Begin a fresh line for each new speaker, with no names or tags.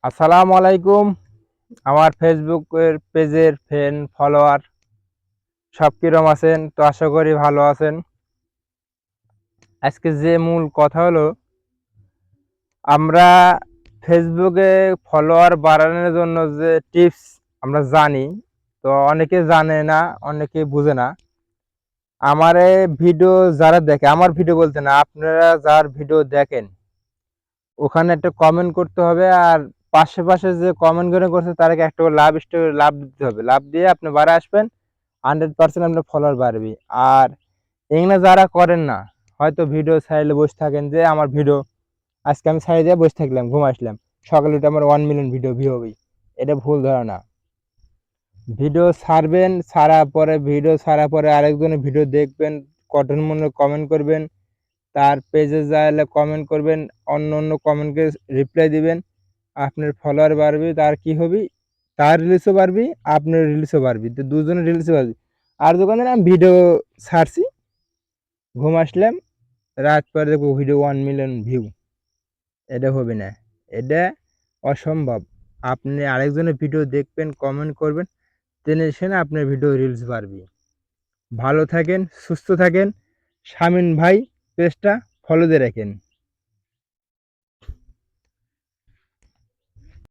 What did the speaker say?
আসসালামু আলাইকুম। আমার ফেসবুকের পেজের ফ্রেন্ড ফলোয়ার সব কিরম আছেন? তো আশা করি ভালো আছেন। আজকে যে মূল কথা হলো, আমরা ফেসবুকে ফলোয়ার বাড়ানোর জন্য যে টিপস আমরা জানি, তো অনেকে জানে না, অনেকে বুঝে না। আমার এই ভিডিও যারা দেখে, আমার ভিডিও বলতে না, আপনারা যার ভিডিও দেখেন ওখানে একটা কমেন্ট করতে হবে, আর পাশে যে কমেন্ট করে করছে তাদেরকে একটা করে লাভ দিতে হবে। লাভ দিয়ে আপনি বাড়া আসবেন, 100% আপনার ফলোয়ার বাড়বে। আর এগুলো যারা করেন না, হয়তো ভিডিও ছাড়লে বসে থাকেন যে আমার ভিডিও আজকে আমি ছাড়িয়ে দিয়ে বসে থাকলাম, ঘুম আসলাম, সকালে উঠে আমার 1 মিলিয়ন ভিউ হবে। এটা ভুল ধারণা। ভিডিও ছাড়ার পরে আরেকজনের ভিডিও দেখবেন, কঠোর মনে কমেন্ট করবেন, তার পেজে যাইলে কমেন্ট করবেন, অন্য কমেন্টকে রিপ্লাই দিবেন, আপনার ফলোয়ার বাড়বে। তার কি হবে, তার রিলিজও বাড়বে, আপনার রিলিজও বাড়বে, তো দুজনের রিলিজও বাড়বে। আর দোকানে আমি ভিডিও ছাড়ছি, ঘুম আসলাম, রাত পরে দেখবো ভিডিও 1 মিলিয়ন ভিউ। এটা হবে না, এটা অসম্ভব। আপনি আরেকজনের ভিডিও দেখবেন, কমেন্ট করবেন, টেনে সেনে আপনার ভিডিও রিলস বাড়বে। ভালো থাকেন, সুস্থ থাকেন। শামিন ভাই পেজটা ফলো দিয়ে রাখেন।